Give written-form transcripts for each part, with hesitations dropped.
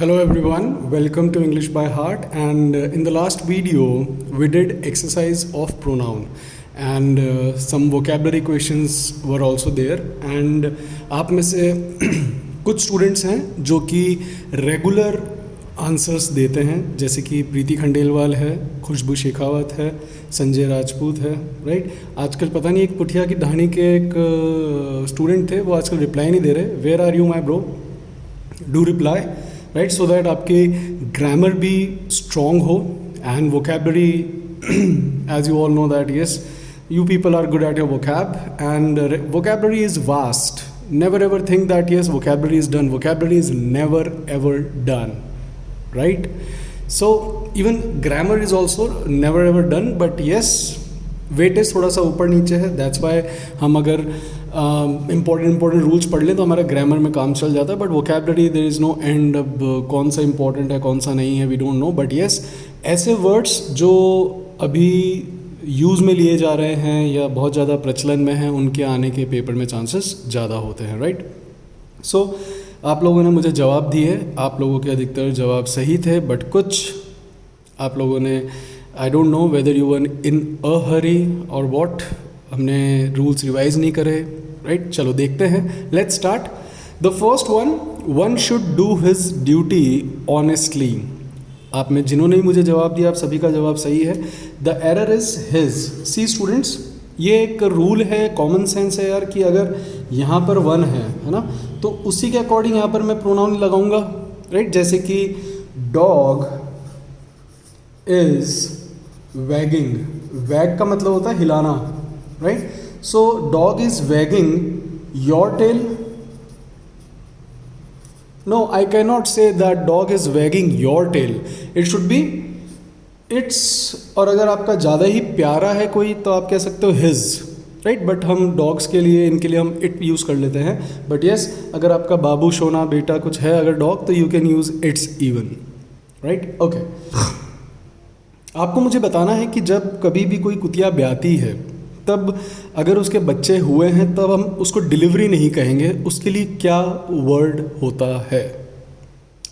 Hello everyone, welcome to English by Heart. And in the last video, we did exercise of pronoun and some vocabulary questions were also there. And आप में से कुछ students हैं जो कि regular answers देते हैं, जैसे कि प्रीति खंडेलवाल है, खुशबू शेखावत है, संजय राजपूत है, राइट। आजकल पता नहीं एक पुठिया की ढाणी के एक स्टूडेंट थे, वो आजकल रिप्लाई नहीं दे रहे। Where are you my bro, do reply, right, so that आपके ग्रामर भी स्ट्रॉन्ग हो and vocabulary as you all know that yes you people are good at your vocab and vocabulary is vast. Never ever think that yes, vocabulary is done. Vocabulary is never ever done, right? So even grammar is also never ever done, but yes, weightage थोड़ा सा ऊपर नीचे है. That's why हम अगर important rules पढ़ लें तो हमारा ग्रामर में काम चल जाता है. But vocabulary there is no end. अब कौन सा important है कौन सा नहीं है we don't know, but yes, ऐसे words जो अभी यूज़ में लिए जा रहे हैं या बहुत ज़्यादा प्रचलन में हैं, उनके आने के पेपर में चांसेस ज़्यादा होते हैं, राइट। सो आप लोगों ने मुझे जवाब दिए, आप लोगों के अधिकतर जवाब सही थे, बट कुछ आप लोगों ने I don't know whether you were in a hurry और व्हाट, हमने रूल्स रिवाइज नहीं करे, राइट। चलो देखते हैं, let's start. The first one should do his duty honestly. आप में जिन्होंने भी मुझे जवाब दिया, आप सभी का जवाब सही है। The error is his. See students, ये एक रूल है, कॉमन सेंस है यार, कि अगर यहाँ पर वन है ना, तो उसी के अकॉर्डिंग यहाँ पर मैं प्रोनाउन लगाऊंगा, राइट। जैसे कि डॉग इज वैगिंग, वैग का मतलब होता है हिलाना, right. So dog is wagging your tail. No, I cannot say that dog is wagging your tail. It should be its, और अगर आपका ज़्यादा ही प्यारा है कोई तो आप कह सकते हो his, राइट। बट हम डॉग्स के लिए, इनके लिए हम it यूज़ कर लेते हैं। बट yes, अगर आपका बाबू सोना बेटा कुछ है अगर डॉग, तो you can use it's even, right. Okay, आपको मुझे बताना है कि जब कभी भी कोई कुतिया ब्याती है, तब अगर उसके बच्चे हुए हैं तब हम उसको डिलीवरी नहीं कहेंगे, उसके लिए क्या वर्ड होता है।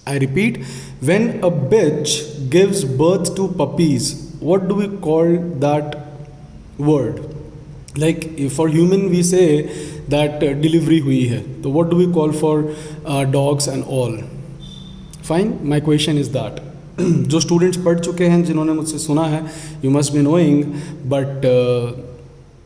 I repeat, when a bitch gives birth to puppies, what do we call that word. Like for human we say that delivery हुई है, तो what do we call for dogs and all. Fine, my question is that. जो students पढ़ चुके हैं, जिन्होंने मुझसे सुना है, you must be knowing, but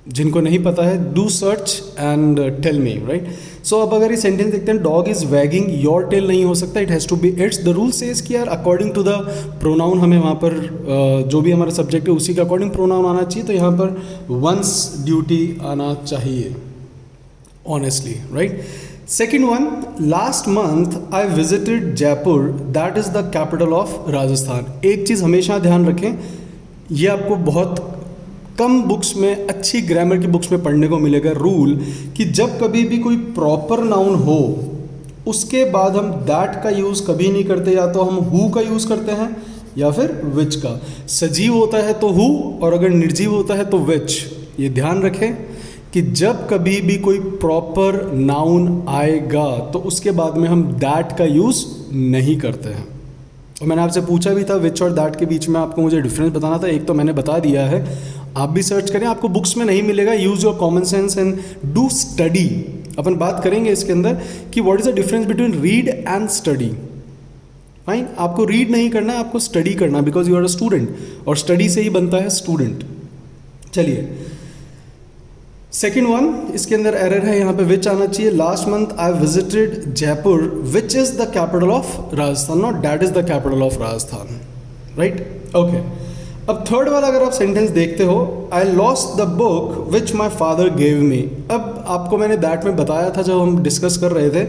जिनको नहीं पता है, do search and tell me, right. So अब अगर ये सेंटेंस देखते हैं, dog is wagging your tail नहीं हो सकता, it has to be its. The rule says कि यार अकॉर्डिंग टू द प्रोनाउन हमें वहाँ पर जो भी हमारा सब्जेक्ट है उसी के अकॉर्डिंग प्रोनाउन आना चाहिए, तो यहाँ पर वंस ड्यूटी आना चाहिए honestly, right. Second one, last month I visited Jaipur, that is the capital of Rajasthan. एक चीज़ हमेशा ध्यान रखें, ये आपको बहुत कम बुक्स में, अच्छी ग्रामर की बुक्स में पढ़ने को मिलेगा रूल, कि जब कभी भी कोई प्रॉपर नाउन हो उसके बाद हम दैट का यूज़ कभी नहीं करते, या तो हम हु का यूज़ करते हैं या फिर विच का। सजीव होता है तो हु, और अगर निर्जीव होता है तो विच। ये ध्यान रखें कि जब कभी भी कोई प्रॉपर नाउन आएगा तो उसके बाद में हम दैट का यूज़ नहीं करते हैं। और मैंने आपसे पूछा भी था विच और दैट के बीच में आपको मुझे डिफरेंस बताना था, एक तो मैंने बता दिया है, आप भी सर्च करें, आपको बुक्स में नहीं मिलेगा। Use your common sense and do study. अपन बात करेंगे इसके अंदर कि what is the difference between read and study. Fine, आपको रीड नहीं करना है, आपको स्टडी करना, because you are a student, और स्टडी से ही बनता है स्टूडेंट। चलिए, सेकेंड वन, इसके अंदर एरर है, यहाँ पे विच आना चाहिए। Last month I visited Jaipur, which is the capital of Rajasthan, not that is the capital of Rajasthan, right. Okay, अब थर्ड वाला अगर आप सेंटेंस देखते हो, I lost the book which my father gave me. अब आपको मैंने दैट में बताया था जब हम डिस्कस कर रहे थे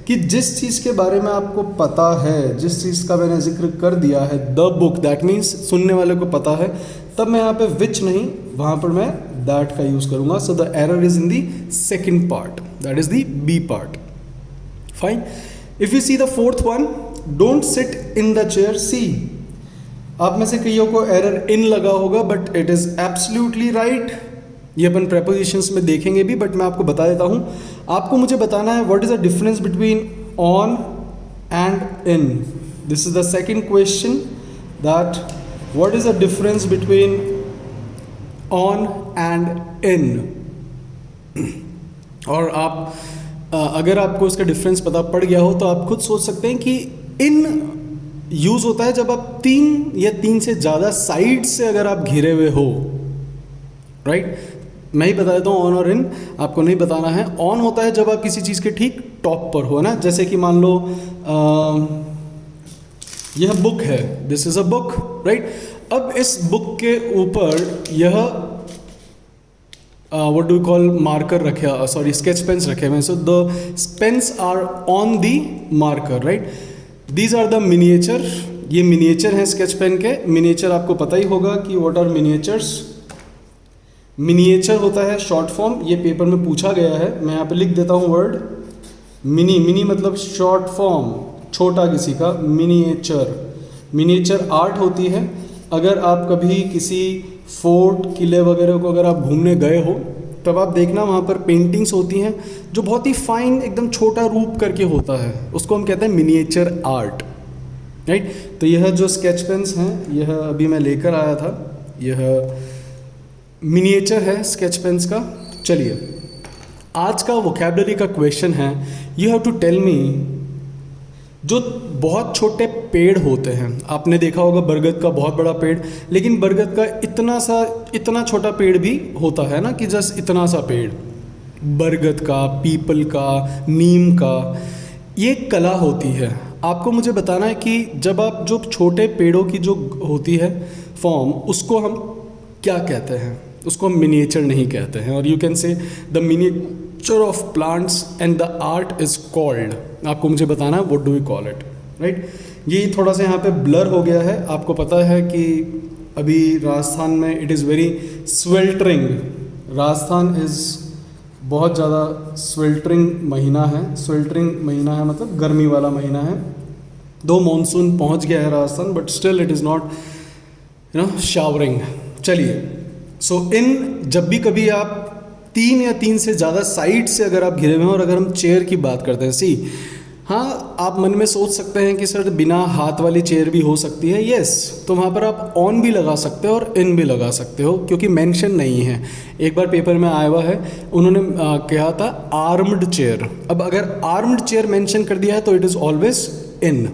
कि जिस चीज़ के बारे में आपको पता है, जिस चीज़ का मैंने जिक्र कर दिया है, द बुक, दैट मीन्स सुनने वाले को पता है, तब मैं यहाँ पे विच नहीं, वहाँ पर मैं दैट का यूज़ करूँगा। So the error is in the second part, that is the B part. Fine, if you see the fourth one, don't sit in the chair, see. आप में से कईयों को एरर इन लगा होगा, but it is absolutely right. ये अपन prepositions में देखेंगे भी, बट मैं आपको बता देता हूँ। आपको मुझे बताना है what is the difference between on and in. This is the second question, that what is the difference between on and in? और आप अगर आपको इसका डिफरेंस पता पड़ गया हो तो आप खुद सोच सकते हैं कि इन यूज़ होता है जब आप 3 या 3 से ज़्यादा साइड से अगर आप घिरे हुए हो, राइट? मैं ही बता देता हूँ ऑन और इन, आपको नहीं बताना है। ऑन होता है जब आप किसी चीज़ के ठीक टॉप पर हो ना, जैसे कि मान लो यह बुक है, this is a book, right? अब इस बुक के ऊपर यह व्हाट डू कॉल मार्कर रखे, सॉरी स्केच पेन्स रखे हुए, so the pens are on the marker, right? These are the miniature, ये मिनिएचर हैं स्केच पेन के। मिनिएचर आपको पता ही होगा कि व्हाट आर मिनिएचर्स। मिनिएचर होता है शॉर्ट फॉर्म, ये पेपर में पूछा गया है, मैं यहाँ पे लिख देता हूँ वर्ड मिनी। मिनी मतलब शॉर्ट फॉर्म, छोटा किसी का, मिनिएचर। मिनिएचर आर्ट होती है। अगर आप कभी किसी फोर्ट, किले वगैरह को अगर आप घूमने गए हो तब आप देखना वहाँ पर पेंटिंग्स होती हैं जो बहुत ही फाइन, एकदम छोटा रूप करके होता है, उसको हम कहते हैं मिनिएचर आर्ट, राइट? तो यह जो स्केच पेन्स हैं, यह अभी मैं लेकर आया था, यह मिनिएचर है स्केच पेन्स का। चलिए, आज का वोकैबुलरी का क्वेश्चन है, you have to tell me, जो बहुत छोटे पेड़ होते हैं, आपने देखा होगा बरगद का बहुत बड़ा पेड़, लेकिन बरगद का इतना छोटा पेड़ भी होता है ना, कि जस्ट इतना सा पेड़, बरगद का, पीपल का, नीम का, ये कला होती है। आपको मुझे बताना है कि जब आप जो छोटे पेड़ों की जो होती है फॉर्म, उसको हम क्या कहते हैं? उसको हम मिनिएचर नहीं कहते हैं। और you can say the miniature of plants and the art is called, आपको मुझे बताना है what do we call it, right? ये थोड़ा सा यहाँ पे ब्लर हो गया है। आपको पता है कि अभी राजस्थान में it is very sweltering, Rajasthan is बहुत ज़्यादा स्वेल्टरिंग महीना है। स्वेल्टरिंग महीना है मतलब गर्मी वाला महीना है। दो मॉनसून पहुँच गया है Rajasthan, but still it is not showering. चलिए, सो इन जब भी कभी आप 3 या 3 से ज़्यादा साइड से अगर आप घिरे हुए हैं, और अगर हम चेयर की बात करते हैं, सी हाँ, आप मन में सोच सकते हैं कि सर बिना हाथ वाली चेयर भी हो सकती है। यस, तो वहाँ पर आप ऑन भी लगा सकते हो और इन भी लगा सकते हो, क्योंकि मेंशन नहीं है। एक बार पेपर में आया हुआ है, उन्होंने कहा था आर्म्ड चेयर। अब अगर आर्म्ड चेयर मेंशन कर दिया है तो इट इज़ ऑलवेज इन,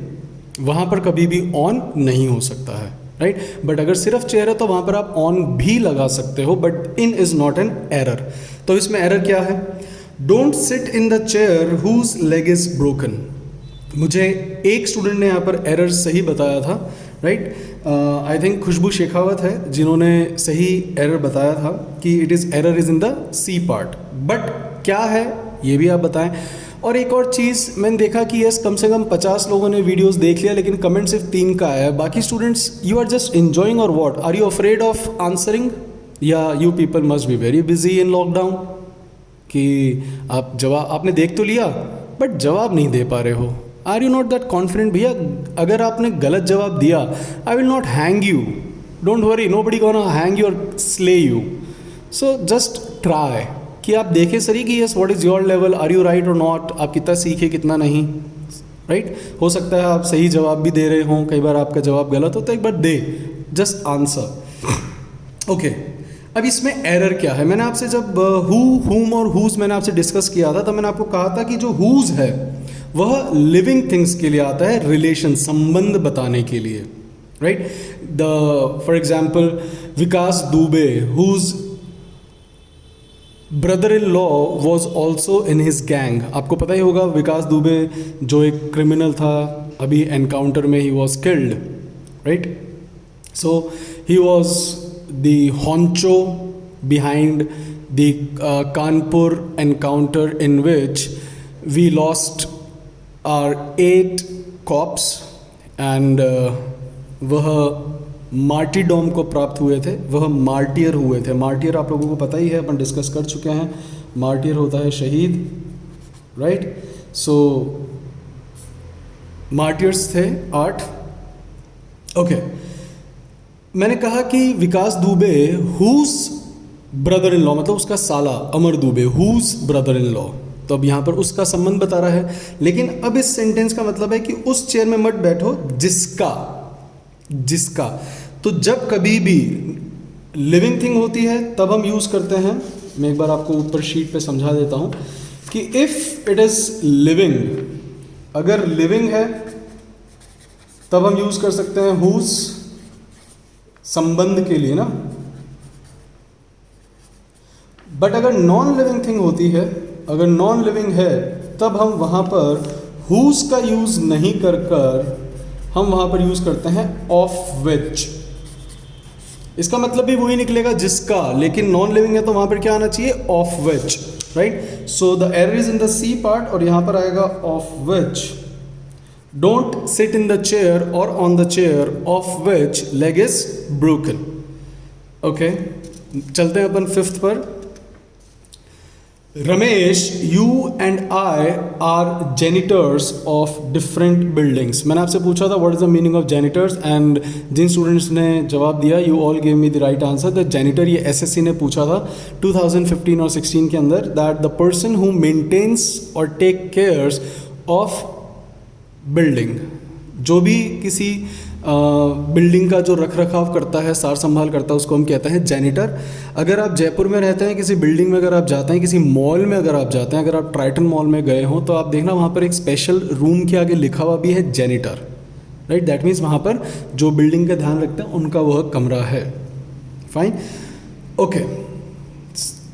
वहाँ पर कभी भी ऑन नहीं हो सकता है, राइट? बट अगर सिर्फ चेयर है तो वहाँ पर आप ऑन भी लगा सकते हो, but in is not an error. तो इसमें एरर क्या है? Don't sit in the chair whose leg is broken. मुझे एक स्टूडेंट ने यहाँ पर एरर सही बताया था, right? I think Khushboo Shekhawat है जिन्होंने सही एरर बताया था कि it is error is in the C part. But क्या है ये भी आप बताएं। और एक और चीज़ मैंने देखा कि यस, कम से कम 50 लोगों ने वीडियोस देख लिया, लेकिन कमेंट सिर्फ 3 का आया है। बाकी students, you are just enjoying और what? Are you afraid of answering, या you people must be very busy in lockdown, कि आप जवाब आपने देख तो लिया बट जवाब नहीं दे पा रहे हो? Are you not that confident? भैया अगर आपने गलत जवाब दिया, I will not hang you, don't worry, nobody gonna hang you और slay you. So just try कि आप देखें सही कि yes, what is your level, are you right और नॉट, आप कितना सीखे कितना नहीं, राइट? हो सकता है आप सही जवाब भी दे रहे हों, कई बार आपका जवाब गलत हो, तो एक बार दे, जस्ट आंसर। ओके, अब इसमें एरर क्या है? मैंने आपसे जब हु, हुम और हुज मैंने आपसे डिस्कस किया था, तब मैंने आपको कहा था कि जो हुज है वह लिविंग थिंग्स के लिए आता है, रिलेशन, संबंध बताने के लिए, right? For example Vikas Dubey, whose brother in law was also in his gang. आपको पता ही होगा विकास दुबे जो एक क्रिमिनल था, अभी एनकाउंटर में he was killed, right? So he was the honcho behind the Kanpur encounter in which we lost our 8 cops and वह मार्टीडोम को प्राप्त हुए थे, वह मार्टियर हुए थे। मार्टियर आप लोगों को पता ही है, अपन डिस्कस कर चुके हैं। मार्टियर होता है शहीद, राइट? सो मार्टियर्स थे 8। ओके, मैंने कहा कि Vikas Dubey whose brother in law, मतलब उसका साला Amar Dubey, whose brother in law. तो तो अब यहाँ पर उसका संबंध बता रहा है, लेकिन अब इस सेंटेंस का मतलब है कि उस चेयर में मत बैठो जिसका। तो जब कभी भी लिविंग थिंग होती है तब हम यूज़ करते हैं, मैं एक बार आपको ऊपर शीट पे समझा देता हूँ कि इफ़ इट इज़ लिविंग, अगर लिविंग है तब हम यूज़ कर सकते हैं हुज संबंध के लिए ना। बट अगर नॉन लिविंग थिंग होती है, अगर नॉन लिविंग है तब हम वहाँ पर हुज का यूज़ नहीं कर हम वहाँ पर यूज़ करते हैं ऑफ विच। इसका मतलब भी वही निकलेगा जिसका, लेकिन नॉन लिविंग है तो वहाँ पर क्या आना चाहिए, of which, right. So the error is in the C part और यहाँ पर आएगा of which. Don't sit in the chair और on the chair of which leg is broken. Okay, चलते हैं अपन फिफ्थ पर। Ramesh, you and I are janitors of different buildings. मैंने आपसे पूछा था what is the meaning of janitors, and जिन स्टूडेंट्स ने जवाब दिया you all give me the right answer. The janitor, ये एसएससी ने पूछा था 2015 और 16 के अंदर, that the person who maintains और टेक केयर्स ऑफ बिल्डिंग, जो भी किसी बिल्डिंग का जो रख रखाव करता है, सार संभाल करता है, उसको हम कहते हैं जेनिटर। अगर आप जयपुर में रहते हैं, किसी बिल्डिंग में अगर आप जाते हैं, किसी मॉल में अगर आप जाते हैं, अगर आप ट्राइटन मॉल में गए हों तो आप देखना वहाँ पर एक स्पेशल रूम के आगे लिखा हुआ भी है जेनिटर, राइट। दैट मीन्स वहाँ पर जो बिल्डिंग का ध्यान रखते हैं उनका वह कमरा है। Fine, okay.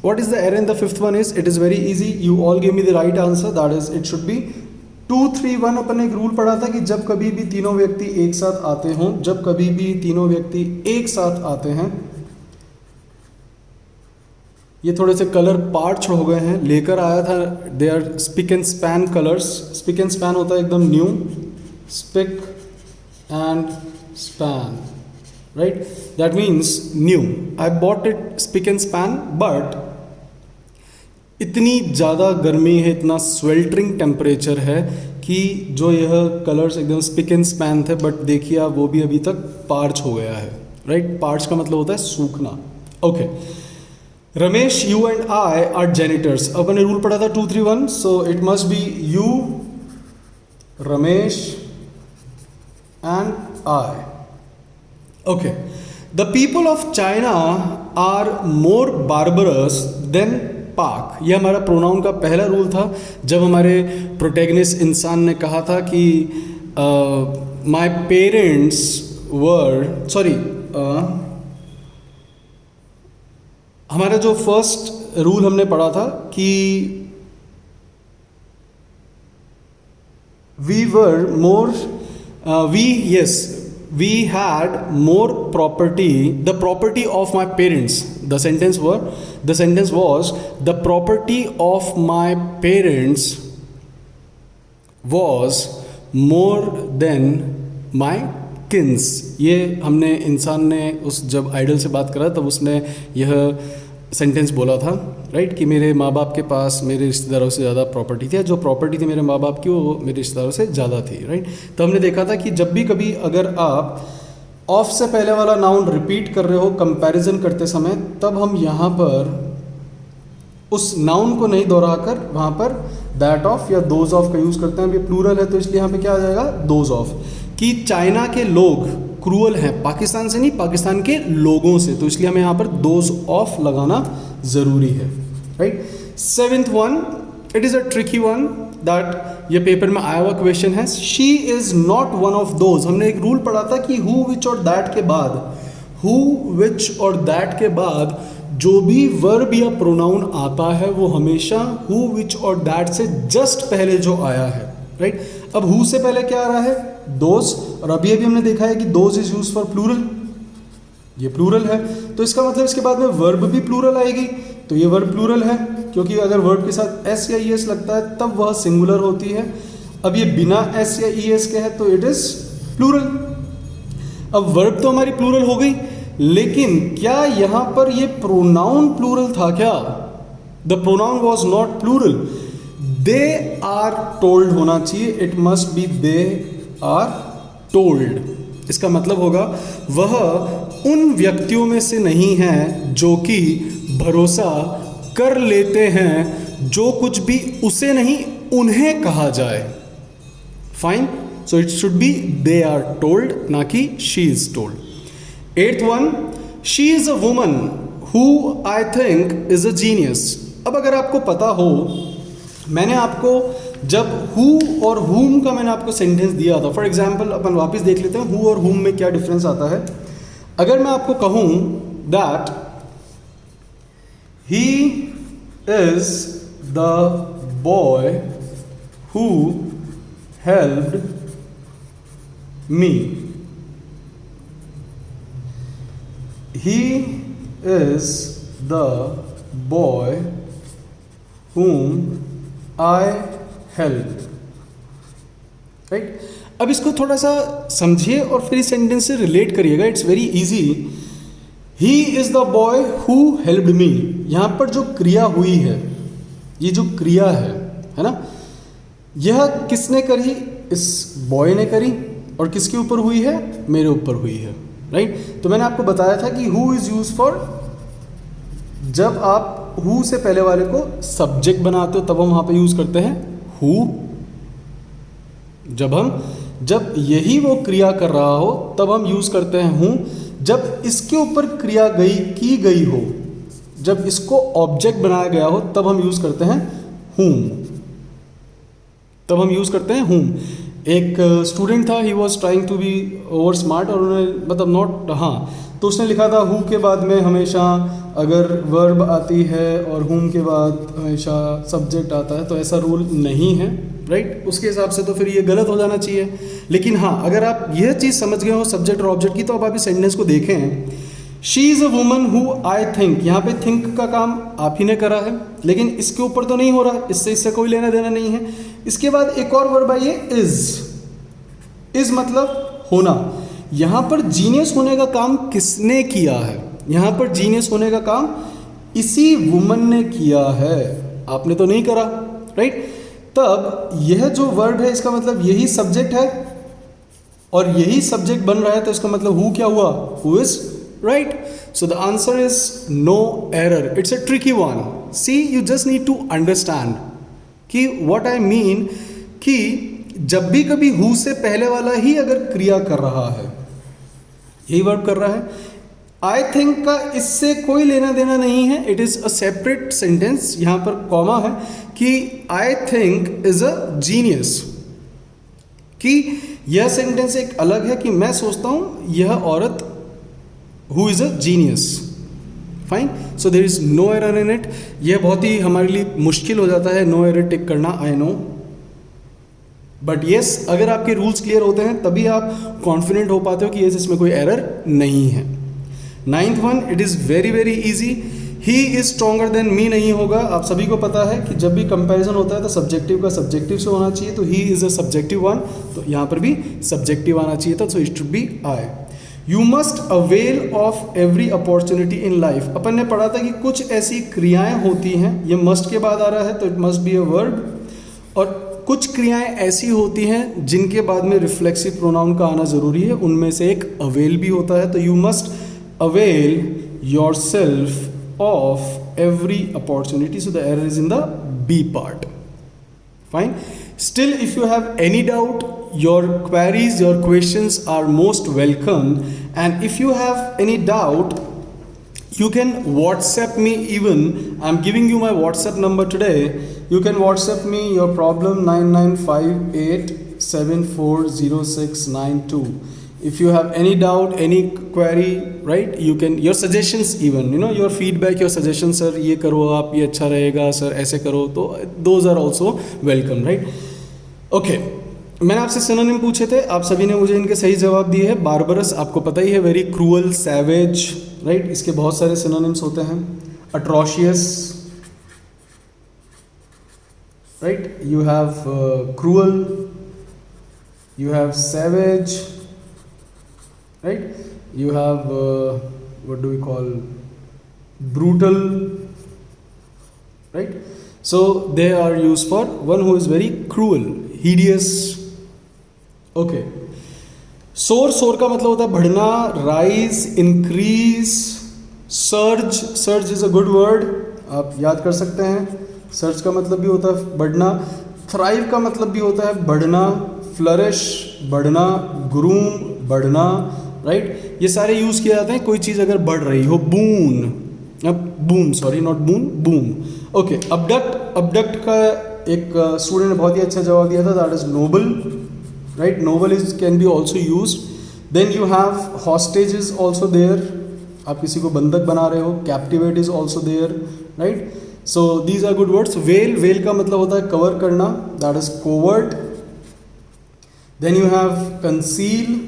What is the error in the fifth one is, it is very easy, you all give me the right answer, that is it should be 2 3 1। अपन ने एक रूल पढ़ा था कि जब कभी भी तीनों व्यक्ति एक साथ आते हों, जब कभी भी तीनों व्यक्ति एक साथ आते हैं, ये थोड़े से कलर पार्च हो गए हैं, लेकर आया था, they are spick and span colours. Spick and span होता है एकदम new, spick and span, right, that means new. I bought it spick and span, but इतनी ज़्यादा गर्मी है, इतना स्वेल्टरिंग टेम्परेचर है कि जो यह कलर्स एकदम स्पिक एंड स्पैन थे, बट देखिए आप वो भी अभी तक पार्च हो गया है, राइट। पार्च का मतलब होता है सूखना। Okay, Ramesh, you and I are janitors. अब मैंने रूल पढ़ा था 2 3 1, so it must be you, Ramesh and I. Okay, the people of China are more barbarous than Pak. ये हमारा प्रोनाउन का पहला रूल था, जब हमारे प्रोटैगनिस्ट इंसान ने कहा था कि माय पेरेंट्स वर, सॉरी, हमारा जो फर्स्ट रूल हमने पढ़ा था कि we were more, we had more property, the property of my parents. The sentence was the property of my parents was more than my kins. ये हमने, इंसान ने उस जब आइडल से बात करा तब उसने यह सेंटेंस बोला था, राइट, कि मेरे माँ बाप के पास मेरे रिश्तेदारों से ज़्यादा प्रॉपर्टी थी, जो प्रॉपर्टी थी मेरे माँ बाप की वो मेरे रिश्तेदारों से ज़्यादा थी, राइट। तो हमने देखा था कि जब भी कभी अगर आप ऑफ से पहले वाला नाउन रिपीट कर रहे हो कंपैरिजन करते समय, तब हम यहाँ पर उस नाउन को नहीं दोहराकर वहाँ पर दैट ऑफ या दोज ऑफ का यूज़ करते हैं। अभी प्लूरल है तो इसलिए यहाँ पे क्या आ जाएगा, दोज ऑफ। कि चाइना के लोग क्रूअल हैं, पाकिस्तान से नहीं, पाकिस्तान के लोगों से, तो इसलिए हमें यहाँ पर दोज ऑफ लगाना ज़रूरी है, right. Seventh one, it is a tricky one, that ये पेपर में आया हुआ क्वेश्चन है। She is not one of those. हमने एक रूल पढ़ा था कि हु, विच और दैट के बाद, हु, विच और दैट के बाद जो भी वर्ब या प्रोनाउन आता है वो हमेशा हु, विच और दैट से जस्ट पहले जो आया है, राइट। अब हु से पहले क्या आ रहा है, दोज, और अभी अभी हमने देखा है कि those is use for plural, ये प्लूरल है, तो इसका मतलब इसके बाद में वर्ब भी प्लूरल आएगी, तो ये वर्ब प्लूरल है, क्योंकि अगर वर्ब के साथ एस या ई एस लगता है तब वह सिंगुलर होती है। अब ये बिना एस या ई एस के है तो इट इज प्लूरल। अब वर्ब तो हमारी प्लूरल हो गई, लेकिन क्या यहाँ पर ये प्रोनाउन प्लूरल था क्या? The pronoun was not plural, they are told होना चाहिए, it must be they are told. इसका मतलब होगा वह उन व्यक्तियों में से नहीं है जो कि भरोसा कर लेते हैं जो कुछ भी उसे नहीं उन्हें कहा जाए। Fine, so it should be they are told, ना कि she is told. Eighth one, she is a woman who I think is a genius. अब अगर आपको पता हो, मैंने आपको जब हु और हुम का मैंने आपको सेंटेंस दिया था, फॉर एग्जाम्पल अपन वापस देख लेते हैं हु और हुम में क्या डिफरेंस आता है। अगर मैं आपको कहूं that he is the boy who helped me, he is the boy whom I helped, right. अब इसको थोड़ा सा समझिए और फिर इस सेंटेंस से रिलेट करिएगा। It's very easy. He is the boy who helped me, यहां पर जो क्रिया हुई है, ये जो क्रिया है ना, यह किसने करी? इस बॉय ने करी। और किसके ऊपर हुई है? मेरे ऊपर हुई है, राइट। तो मैंने आपको बताया था कि हु इज यूज फॉर, जब आप हु से पहले वाले को सब्जेक्ट बनाते हो तब हम वहां पे यूज करते हैं हु। जब यही वो क्रिया कर रहा हो तब हम यूज करते हैं हु। जब इसके ऊपर क्रिया की गई हो, जब इसको ऑब्जेक्ट बनाया गया हो, तब हम यूज करते हैं हुम। एक स्टूडेंट था, he was trying to be over smart, और उन्होंने मतलब नॉट, हाँ, तो उसने लिखा था हु के बाद में हमेशा अगर वर्ब आती है और हुम के बाद हमेशा सब्जेक्ट आता है, तो ऐसा रूल नहीं है, राइट। उसके हिसाब से तो फिर ये गलत हो जाना चाहिए। लेकिन हाँ, अगर आप यह चीज़ समझ गए हो सब्जेक्ट और ऑब्जेक्ट की, तो अब आप इस सेंटेंस को देखें। She is a woman who I think, यहाँ पे थिंक का काम आप ही ने करा है, लेकिन इसके ऊपर तो नहीं हो रहा, इससे कोई लेना देना नहीं है। इसके बाद एक और वर्ब आई है इज मतलब होना। यहाँ पर जीनियस होने का काम किसने किया है? यहाँ पर जीनियस होने का काम इसी वुमन ने किया है, आपने तो नहीं करा, राइट। तब यह जो वर्ड है, इसका मतलब यही सब्जेक्ट है और यही सब्जेक्ट बन रहा है, तो इसका मतलब हु क्या हुआ? Who is, right. So the answer is no error. It's a tricky one. See, you just need to understand कि व्हाट आई मीन, कि जब भी कभी हु से पहले वाला ही अगर क्रिया कर रहा है, यही वर्ब कर रहा है, आई थिंक का इससे कोई लेना देना नहीं है। It is a separate sentence. यहां पर कॉमा है कि आई थिंक इज अ जीनियस, कि यह सेंटेंस एक अलग है कि मैं सोचता हूं यह औरत who is a genius. Fine, so there is no error in it. यह बहुत ही हमारे लिए मुश्किल हो जाता है नो एरर टिक करना, आई नो, बट येस, अगर आपके रूल्स क्लियर होते हैं तभी आप कॉन्फिडेंट हो पाते हो कि येस इसमें कोई एरर नहीं है। Ninth one, it is very very easy. He is stronger than me नहीं होगा। आप सभी को पता है कि जब भी कंपैरिजन होता है तो सब्जेक्टिव का सब्जेक्टिव से होना चाहिए, तो he is a subjective one, तो यहाँ पर भी सब्जेक्टिव आना चाहिए था, so it should be I. You must avail of every opportunity in life. अपन ने पढ़ा था कि कुछ ऐसी क्रियाएं होती हैं, ये मस्ट के बाद आ रहा है तो it must be a verb, और कुछ क्रियाएं ऐसी होती हैं जिनके बाद में रिफ्लेक्सिव प्रोनाउन का आना जरूरी है, उनमें से एक अवेल भी होता है। तो you must avail yourself of every opportunity, so the error is in the B part. Fine, still if you have any doubt, your queries, your questions are most welcome, and if you have any doubt, you can WhatsApp me. Even I'm giving you my WhatsApp number today. You can WhatsApp me your problem 9958740692. If you have any doubt, any query, right, you can, your suggestions even, you know, your feedback, your suggestions, sir ये करो आप, ये अच्छा रहेगा sir, ऐसे करो, तो those are also welcome, right? Okay, मैंने आपसे सिनोनिम पूछे थे, आप सभी ने मुझे इनके सही जवाब दिए हैं। बारबरस आपको पता ही है, वेरी क्रूअल, सैवेज, राइट, इसके बहुत सारे सिनोनिम्स होते हैं। Atrocious, right, you have cruel, you have savage, right, you have what do we call, brutal, right? So they are used for one who is very cruel, hideous. Okay, soar का मतलब होता है बढ़ना, rise, increase, surge is a good word, आप याद कर सकते हैं, सर्च का मतलब भी होता है बढ़ना, थ्राइव का मतलब भी होता है बढ़ना, फ्लरिश बढ़ना, ग्रूम बढ़ना, राइट। ये सारे यूज़ किए जाते हैं कोई चीज़ अगर बढ़ रही हो। बून, अब boom, sorry not boon, boom. Okay, abduct, abduct का एक स्टूडेंट ने बहुत ही अच्छा जवाब दिया था, that is noble, right. Noble is can be also use. Then you have hostage is also there, आप किसी को बंधक बना रहे हो। Captivate is also there, right. So these are good words. Well, well का मतलब होता है कवर करना, that is covert. Then you have conceal,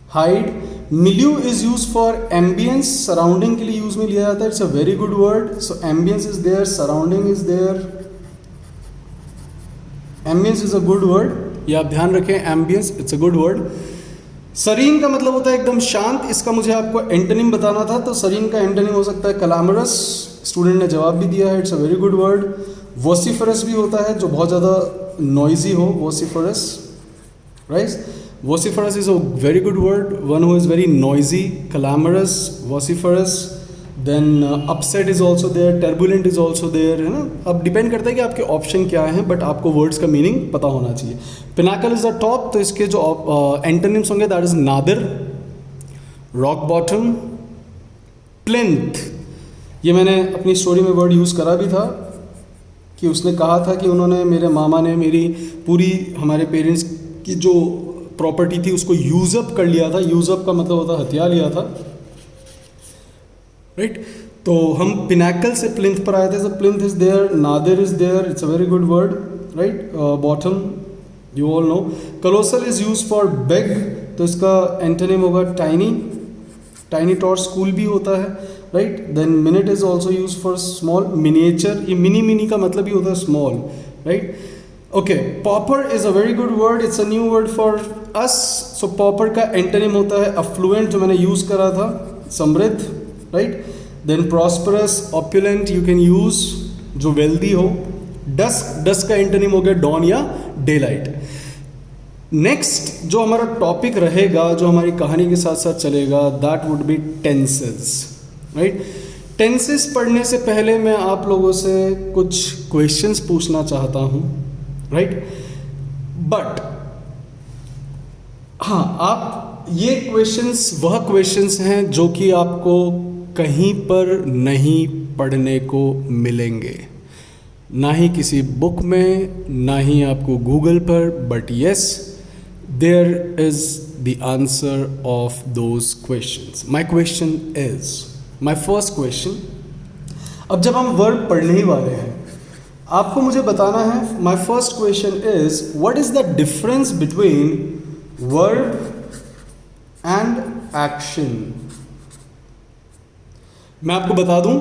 hide. Milieu is use for ambience, surrounding के लिए यूज में लिया जाता है। It's a very good word. So ambience is there, surrounding is there. Ambience is a good word, ये आप ध्यान रखें, ambience it's a good word. Serene का मतलब होता है एकदम शांत। इसका मुझे आपको एंटोनिम बताना था, तो सरीन का एंटोनिम हो सकता है कलामरस। स्टूडेंट ने जवाब भी दिया है, it's a very good word. Vociferous भी होता है जो बहुत ज़्यादा नॉइजी हो, vociferous, right. Vociferous is a very good word. One who is very noisy, clamorous, vociferous. Then upset is also there, turbulent is also there, है ना। अब डिपेंड करता है कि आपके ऑप्शन क्या हैं, बट आपको वर्ड्स का मीनिंग पता होना चाहिए। पिनाकल इज द टॉप, तो इसके जो एंटोनिम्स होंगे that is nadir, rock bottom, plinth. ये मैंने अपनी स्टोरी में वर्ड यूज़ करा भी था कि उसने कहा था कि उन्होंने, मेरे मामा ने मेरी पूरी, हमारे पेरेंट्स की जो प्रॉपर्टी थी उसको यूजअप कर लिया था। यूजअप का मतलब होता है हथिया लिया था, राइट। तो हम पिनाकल से प्लिंथ पर आए थे। So plinth is there, nadir is there, it's a very good word, right. Bottom you all know. Colossal is use for big, तो इसका एंटोनिम होगा टाइनी, टाइनी टॉर्च स्कूल भी होता है, राइट। Then minute is also use for small, miniature, ये mini mini का मतलब ही होता है small, right. Okay, pauper is a very good word, it's a new word for us. So pauper का एंटोनिम होता है अफ्लुएंट, जो मैंने यूज करा था, समृद्ध, right. Then prosperous, opulent you can use, जो वेल्दी हो। डस्क, डस्क का एंटोनिम हो गया डॉन या डे लाइट। नेक्स्ट जो हमारा टॉपिक रहेगा, जो हमारी कहानी के साथ साथ चलेगा, that would be tenses, right. Tenses पढ़ने से पहले मैं आप लोगों से कुछ क्वेश्चंस पूछना चाहता हूँ, राइट। बट हाँ, आप ये क्वेश्चंस वह क्वेश्चंस हैं जो कि आपको कहीं पर नहीं पढ़ने को मिलेंगे, ना ही किसी बुक में, ना ही आपको गूगल पर, but yes there is the answer of those questions. My question is, my first question, अब जब हम वर्ड पढ़ने ही वाले हैं, आपको मुझे बताना है, my first question is what is the difference between verb and action. मैं आपको बता दूं,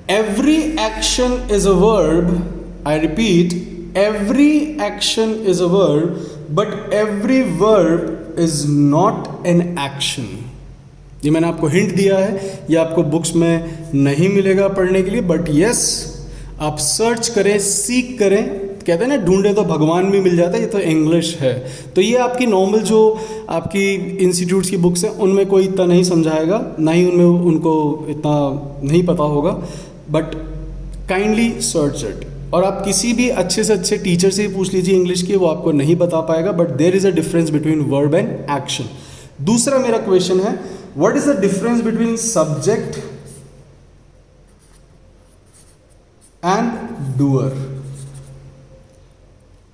every action is a verb, I repeat, every action is a verb, but every verb is not an action. ये मैंने आपको hint दिया है, ये आपको बुक्स में नहीं मिलेगा पढ़ने के लिए, बट यस आप सर्च करें, सीख करें, कहते हैं ना ढूंढे तो भगवान भी मिल जाता है, ये तो इंग्लिश है। तो ये आपकी नॉर्मल जो आपकी इंस्टीट्यूट्स की बुक्स हैं उनमें कोई इतना नहीं समझाएगा, ना ही उनमें उनको इतना नहीं पता होगा, बट काइंडली सर्च इट। और आप किसी भी अच्छे से अच्छे टीचर से ही पूछ लीजिए इंग्लिश की, वो आपको नहीं बता पाएगा, but there is a difference between verb and action. दूसरा मेरा क्वेश्चन है, what is the difference between subject and doer.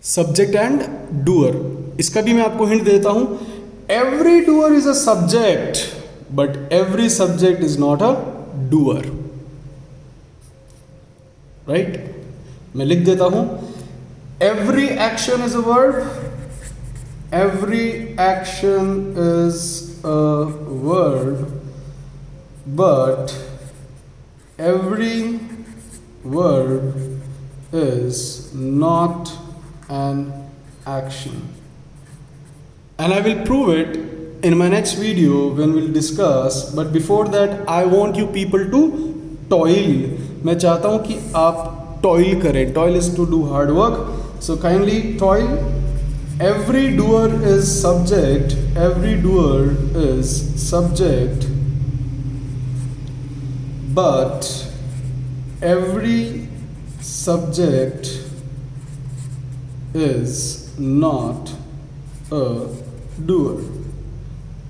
Subject and doer, इसका भी मैं आपको हिंट देता हूं, every doer is a subject, but every subject is not a doer, right. मैं लिख देता हूं, every action is a verb, every action is a verb, but every verb is not an action, and I will prove it in my next video when we'll discuss, but before that I want you people to toil. मैं चाहता हूँ कि आप toil करें, toil is to do hard work, so kindly toil. Every doer is subject, every doer is subject, but every subject is not a doer,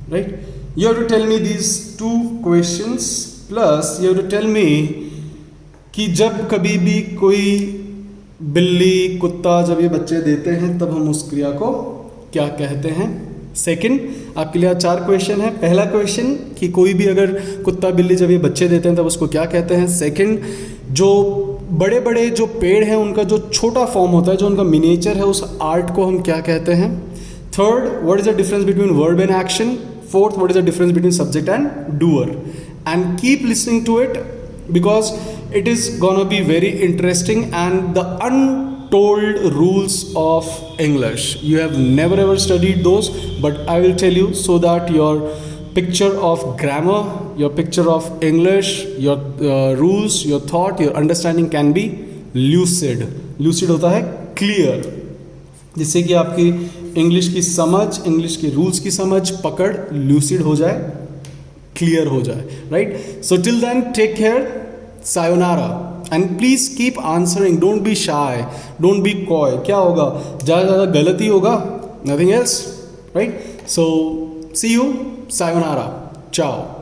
right? You have to tell me these two questions plus you have to tell me कि जब कभी भी कोई बिल्ली कुत्ता जब ये बच्चे देते हैं तब हम उस क्रिया को क्या कहते हैं। सेकंड, आपके लिए 4 क्वेश्चन है। पहला क्वेश्चन कि कोई भी अगर कुत्ता बिल्ली जब ये बच्चे देते हैं तब उसको क्या कहते हैं। सेकंड, जो बड़े बड़े जो पेड़ हैं उनका जो छोटा फॉर्म होता है, जो उनका मिनिएचर है, उस आर्ट को हम क्या कहते हैं। Third, what is the difference between verb and action. Fourth, what is the difference between subject and doer. And keep listening to it because it is gonna be very interesting and the untold rules of English. You have never ever studied those, but I will tell you so that your picture of grammar, your picture of English, your rules, your thought, your understanding can be lucid. Lucid होता है clear, जिससे कि आपकी English की समझ, English के rules की समझ, पकड़ lucid हो जाए, clear हो जाए, right? So till then, take care. Sayonara. And please keep answering. Don't be shy. Don't be coy. क्या होगा? ज़्यादा गलती होगा. Nothing else, right? So see you. Sayonara. Ciao.